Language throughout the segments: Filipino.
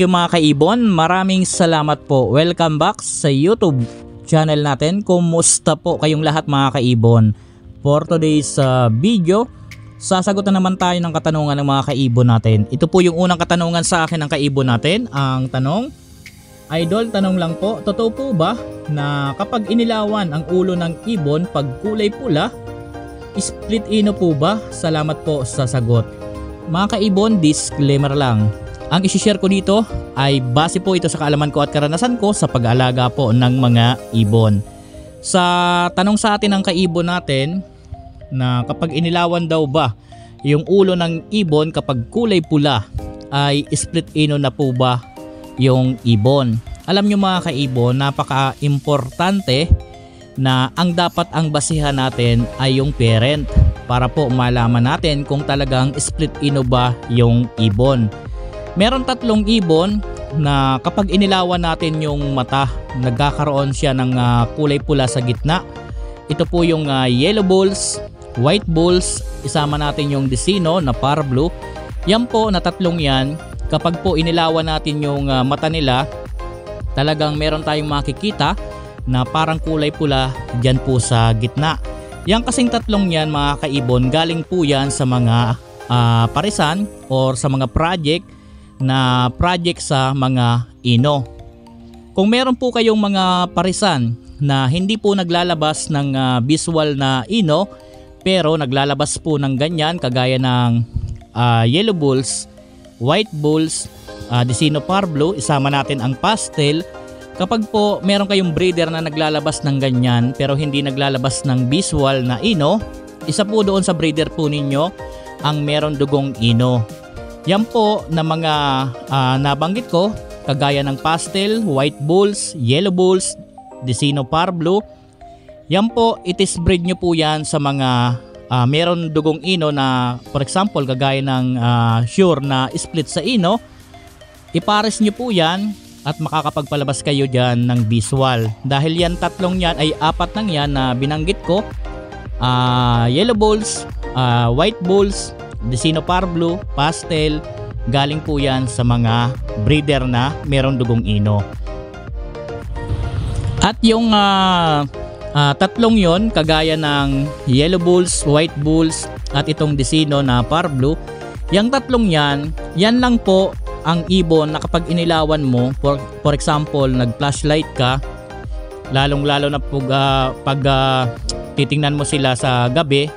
you mga kaibon, maraming salamat po. Welcome back sa YouTube channel natin. Kumusta po kayong lahat mga kaibon? For today's video, sasagutan naman tayo ng katanungan ng mga kaibon natin. Ito po yung unang katanungan sa akin ng kaibon natin. Ang tanong, Idol, tanong lang po, totoo po ba na kapag inilawan ang ulo ng ibon pag kulay pula, split ino po ba? Salamat po sa sagot. Mga kaibon, disclaimer lang. Ang isi-share ko dito ay base po ito sa kaalaman ko at karanasan ko sa pag-aalaga po ng mga ibon. Sa tanong sa atin ng kaibon natin na kapag inilawan daw ba yung ulo ng ibon kapag kulay pula ay split ino na po ba yung ibon? Alam nyo mga kaibon, napaka-importante na ang dapat ang basihan natin ay yung parent para po malaman natin kung talagang split ino ba yung ibon. Meron tatlong ibon na kapag inilawan natin yung mata, nagkakaroon siya ng kulay pula sa gitna. Ito po yung yellow bulls, white bulls, isama natin yung Desino na par blue. Yan po na tatlong yan, kapag po inilawan natin yung mata nila, talagang meron tayong makikita na parang kulay pula dyan po sa gitna. Yan kasing tatlong yan mga kaibon, galing po yan sa mga parisan or sa mga project sa mga ino. Kung meron po kayong mga parisan na hindi po naglalabas ng visual na ino pero naglalabas po ng ganyan kagaya ng yellow bulls, white bulls, Desino par blue, isama natin ang pastel. Kapag po meron kayong breeder na naglalabas ng ganyan pero hindi naglalabas ng visual na ino, isa po doon sa breeder po ninyo ang meron dugong ino. Yan po na mga nabanggit ko kagaya ng pastel, white bulls, yellow bulls, Desino par blue. Yan po, itis breed nyo po yan sa mga meron dugong ino na for example kagaya ng sure na split sa ino. Ipares nyo po yan at makakapagpalabas kayo dyan ng visual. Dahil yan tatlong yan ay apat nang yan na binanggit ko. Yellow bulls, white bulls, Desino par blue, pastel, galing po yan sa mga breeder na meron dugong ino. At yung tatlong yon kagaya ng yellow bulls, white bulls at itong Desino na par blue, yung tatlong yan lang po ang ibon na kapag inilawan mo, for example nag-flashlight ka, lalong-lalo na pag titingnan mo sila sa gabi,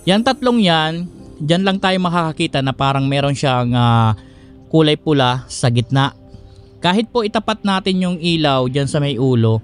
yan tatlong yan, dyan lang tayo makakakita na parang meron siyang kulay pula sa gitna. Kahit po itapat natin yung ilaw dyan sa may ulo,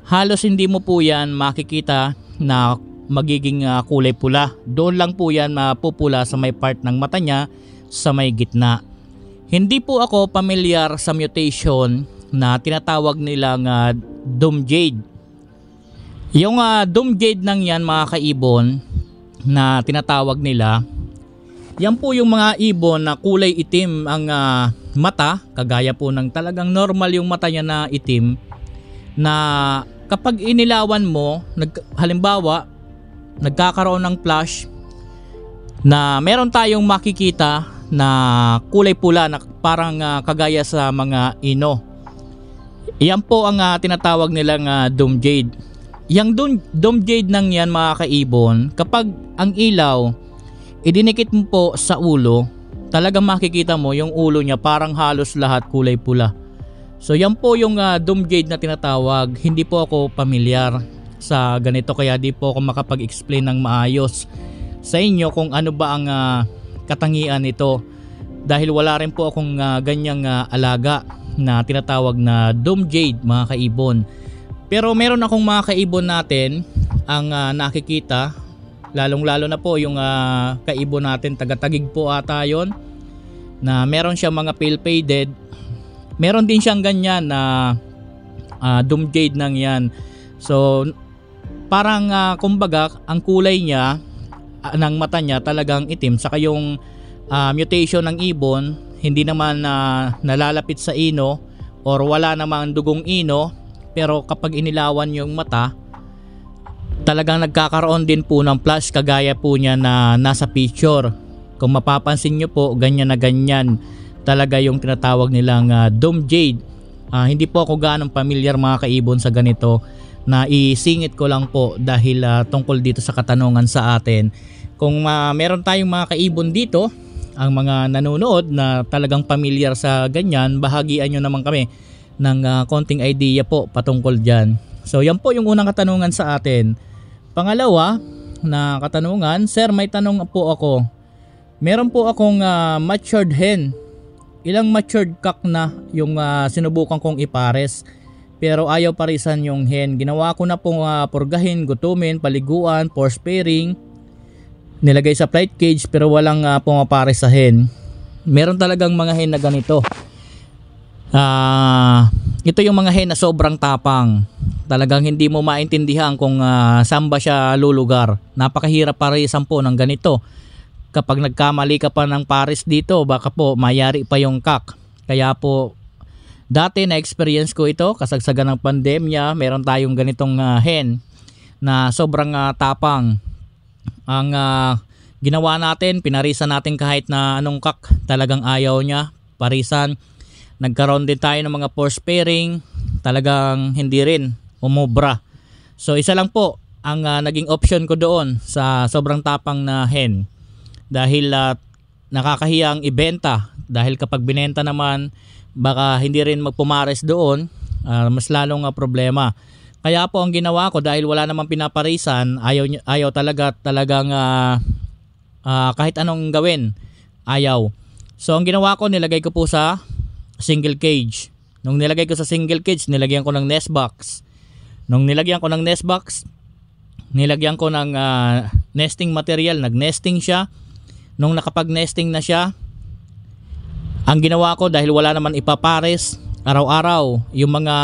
halos hindi mo po yan makikita na magiging kulay pula. Doon lang po yan mapupula sa may part ng mata niya sa may gitna. Hindi po ako pamilyar sa mutation na tinatawag nilang dome jade. Yung dome jade nang yan mga kaibon na tinatawag nila, yan po yung mga ibon na kulay itim ang mata, kagaya po ng talagang normal yung mata niya na itim, na kapag inilawan mo, halimbawa nagkakaroon ng flash na meron tayong makikita na kulay pula na parang kagaya sa mga ino. Yan po ang tinatawag nilang dome jade. Yang dome jade nang yan mga kaibon, kapag ang ilaw idinikit mo po sa ulo, talagang makikita mo yung ulo niya parang halos lahat kulay pula. So yan po yung dome jade na tinatawag. Hindi po ako pamilyar sa ganito kaya di po ako makapag-explain ng maayos sa inyo kung ano ba ang katangian nito. Dahil wala rin po akong ganyang alaga na tinatawag na dome jade mga kaibon. Pero meron akong mga kaibon natin ang nakikita, lalong-lalo na po yung kaibon natin, taga-Taguig po ata yun, na meron siyang mga pale faded. Meron din siyang ganyan na dome jade nang yan. So parang kumbaga ang kulay niya ng mata niya talagang itim, saka yung mutation ng ibon hindi naman nalalapit sa ino or wala namang dugong ino, pero kapag inilawan yung mata talagang nagkakaroon din po ng flash kagaya po niya na nasa picture. Kung mapapansin nyo po, ganyan na ganyan talaga yung tinatawag nilang Dome Jade. Hindi po ako gaanong familiar mga kaibon sa ganito, na isingit ko lang po dahil tungkol dito sa katanungan sa atin. Kung meron tayong mga kaibon dito, ang mga nanonood na talagang familiar sa ganyan, bahagian nyo naman kami ng konting idea po patungkol dyan. So yan po yung unang katanungan sa atin. Pangalawa na katanungan, sir, may tanong po ako. Meron po akong matured hen. Ilang matured cock na yung sinubukan kong ipares, pero ayaw parisan yung hen. Ginawa ko na pong purgahin, gutumin, paliguan, force pairing, nilagay sa flight cage, pero walang pumapares sa hen. Meron talagang mga hen na ganito. Ito yung mga hen na sobrang tapang. Talagang hindi mo maintindihan kung saan ba siya lulugar. Napakahirap parisan po ng ganito. Kapag nagkamali ka pa ng pares dito, baka po mayari pa yung cock. Kaya po, dati na experience ko ito, kasagsagan ng pandemya, meron tayong ganitong hen na sobrang tapang. Ang ginawa natin, pinarisan natin kahit na anong cock, talagang ayaw niya parisan. Nagkaroon din tayo ng mga force pairing, talagang hindi rin umubra. So isa lang po ang naging option ko doon sa sobrang tapang na hen. Dahil nakakahiyang ibenta, dahil kapag binenta naman baka hindi rin magpumares doon, mas lalong problema. Kaya po ang ginawa ko, dahil wala namang pinaparisan, ayaw talagang kahit anong gawin, ayaw. So ang ginawa ko, nilagay ko po sa single cage. Nung nilagay ko sa single cage, nilagyan ko ng nest box. Nung nilagyan ko ng nest box, nilagyan ko ng nesting material, nag-nesting siya. Nung nakapag-nesting na siya, ang ginawa ko, dahil wala naman ipapares araw-araw, yung mga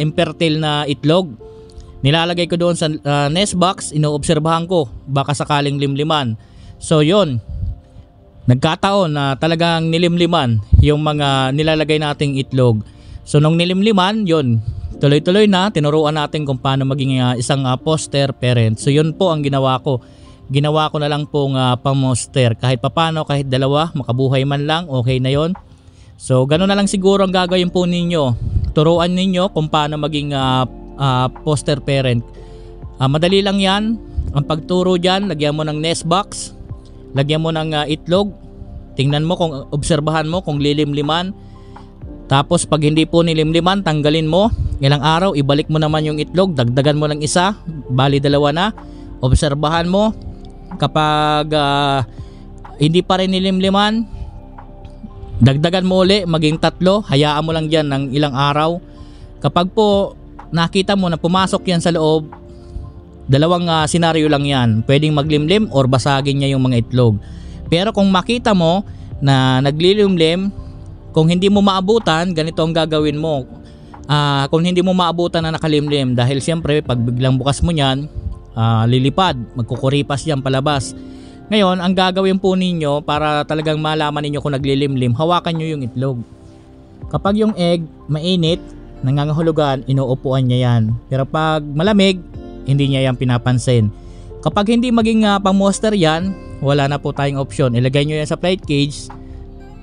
infertile na itlog, nilalagay ko doon sa nest box, inoobserbahan ko, baka sakaling limliman. So yun, nagkataon na talagang nilimliman yung mga nilalagay nating itlog. So nung nilimliman, yun, tuloy-tuloy na, tinuruan natin kung paano maging isang foster parent. So yun po ang ginawa ko. Ginawa ko na lang pong pamoster. Kahit papano, kahit dalawa, makabuhay man lang, okay na yon. So gano'n na lang siguro ang gagawin po ninyo. Turuan ninyo kung paano maging foster parent. Madali lang yan. Ang pagturo dyan, lagyan mo ng nest box, lagyan mo ng itlog, tingnan mo, kung obserbahan mo kung lilimliman. Tapos pag hindi po nilimliman, tanggalin mo. Ilang araw, ibalik mo naman yung itlog, dagdagan mo ng isa, bali dalawa na. Obserbahan mo. Kapag hindi pa rin nilimliman, dagdagan mo uli, maging 3, hayaan mo lang dyan ng ilang araw. Kapag po nakita mo na pumasok yan sa loob, dalawang senaryo lang yan. Pwedeng maglimlim or basagin niya yung mga itlog. Pero kung makita mo na naglilimlim, kung hindi mo maabutan, ganito ang gagawin mo. Kung hindi mo maabutan na nakalimlim, dahil siyempre pag biglang bukas mo yan, lilipad, magkukuripas yan palabas. Ngayon, ang gagawin po ninyo para talagang malaman ninyo kung naglilimlim, hawakan nyo yung itlog. Kapag yung egg mainit, nangangahulugan, inuupuan niya yan. Pero pag malamig, hindi niya yan pinapansin. Kapag hindi maging pang-moster yan, wala na po tayong option. Ilagay nyo yan sa flight cage,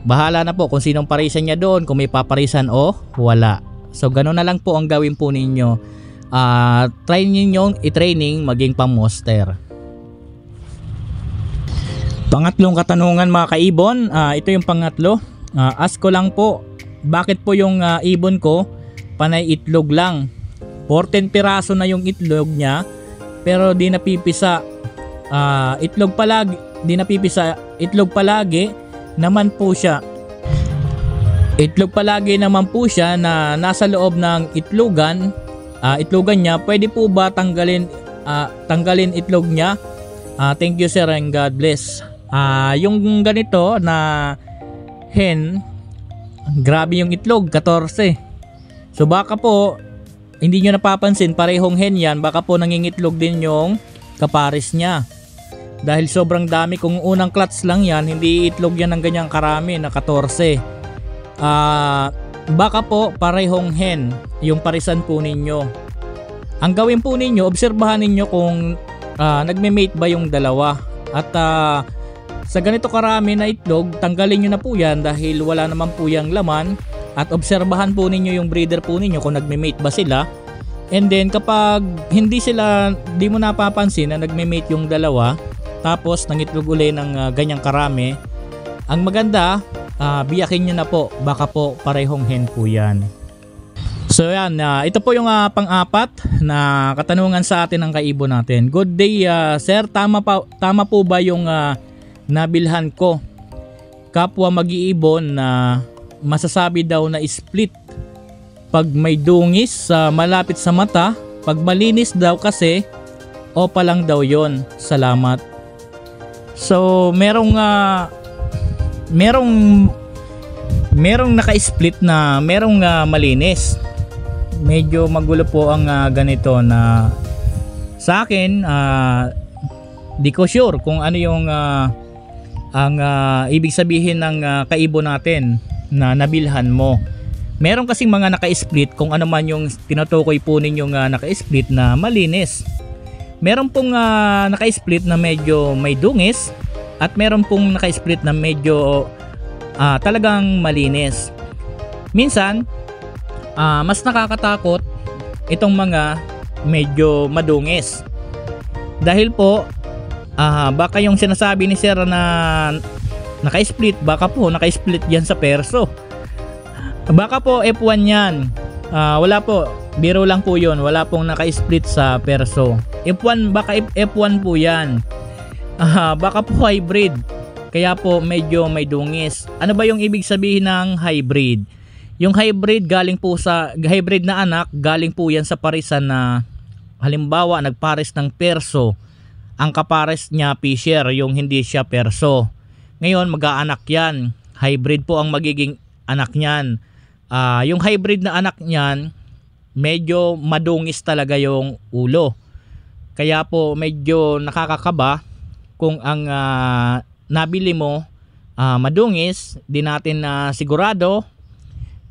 bahala na po kung sinong parisan niya doon, kung may paparisan o wala. So gano'n na lang po ang gawin po ninyo. Try ninyong i-training maging pang-moster. Pangatlong katanungan mga kaibon, ito yung pangatlo. Ask ko lang po, bakit po yung ibon ko panay itlog lang? 14 piraso na yung itlog niya, pero di napipisa. Itlog palagi, di napipisa. Itlog palagi naman po siya. Itlog palagi naman po siya na nasa loob ng itlogan niya. Pwede po ba tanggalin itlog niya? Thank you sir and God bless. Yung ganito na hen, grabe yung itlog, 14. So baka po hindi nyo napapansin, parehong hen yan, baka po nangingitlog din yung kapares niya. Dahil sobrang dami, kung unang clutch lang yan, hindi itlog yan ng ganyang karami na 14. Baka po parehong hen yung parisan po ninyo. Ang gawin po ninyo, obserbahan ninyo kung nagme-mate ba yung dalawa. At Sa ganito karami na itlog, tanggalin nyo na po yan dahil wala naman po yung laman. At obserbahan po ninyo yung breeder po ninyo kung nagme-mate ba sila. And then kapag hindi sila, di mo napapansin na nagme-mate yung dalawa, tapos nangitlog uli ng ganyang karami, ang maganda, biyakin nyo na po, baka po parehong hen po yan. So yan, ito po yung pang-apat na katanungan sa atin ng kaibon natin. Good day sir, tama po ba yung nabilhan ko? Kapwa mag-iibon na masasabi daw na split pag may dungis malapit sa mata, pag malinis daw kasi o pa lang daw yon. Salamat. So merong naka-split na merong malinis. Medyo magulo po ang ganito na sa akin, di ko sure kung ano yung ang ibig sabihin ng kaibon natin na nabilhan mo. Meron kasing mga naka-split, kung ano man yung tinutukoy po ninyong naka-split na malinis. Meron pong naka-split na medyo may dungis at meron pong naka-split na medyo talagang malinis. Minsan mas nakakatakot itong mga medyo madungis dahil po baka yung sinasabi ni sir na naka-split, baka po naka-split yan sa perso, baka po F1 yan. Wala po, biro lang po yun, wala pong naka-split sa perso. F1, baka F1 po yan. Baka po hybrid, kaya po medyo may dungis. Ano ba yung ibig sabihin ng hybrid? Yung hybrid galing po sa hybrid na anak, galing po yan sa parisan na halimbawa nagpares ng perso, ang kapares niya fisher, yung hindi siya perso. Ngayon mag-aanak yan, hybrid po ang magiging anak niyan. Yung hybrid na anak niyan, medyo madungis talaga yung ulo. Kaya po medyo nakakakaba kung ang nabili mo madungis, di natin sigurado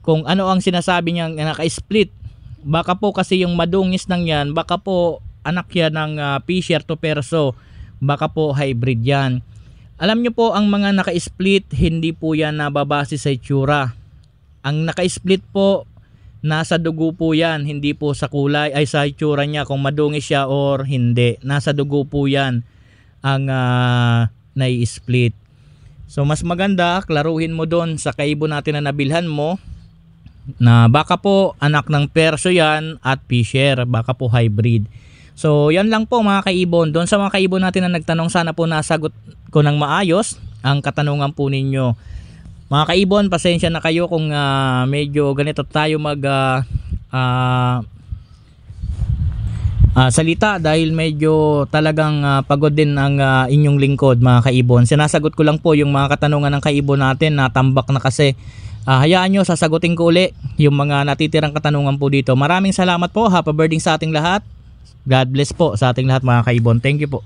kung ano ang sinasabi niyang naka-split. Baka po kasi yung madungis nang yan, baka po anak yan ng fisher to perso, baka po hybrid yan. Alam nyo po, ang mga naka-split, hindi po yan nababase sa itsura. Ang naka-split po, nasa dugo po yan, hindi po sa kulay, ay sa itsura niya kung madungis siya or hindi. Nasa dugo po yan ang nai-split. So mas maganda, klaruhin mo doon sa kaibon natin na nabilhan mo, na baka po anak ng perso yan at fisher, baka po hybrid. So yan lang po mga kaibon. Doon sa mga kaibon natin na nagtanong, sana po nasagot ko ng maayos ang katanungan po ninyo. Mga kaibon, pasensya na kayo kung medyo ganito tayo mag salita dahil medyo talagang pagod din ang inyong lingkod mga kaibon. Sinasagot ko lang po yung mga katanungan ng kaibon natin na tambak na kasi. Hayaan nyo, sasagutin ko uli yung mga natitirang katanungan po dito. Maraming salamat po. Happy birthday sa ating lahat. God bless po sa ating lahat mga kaibon. Thank you po.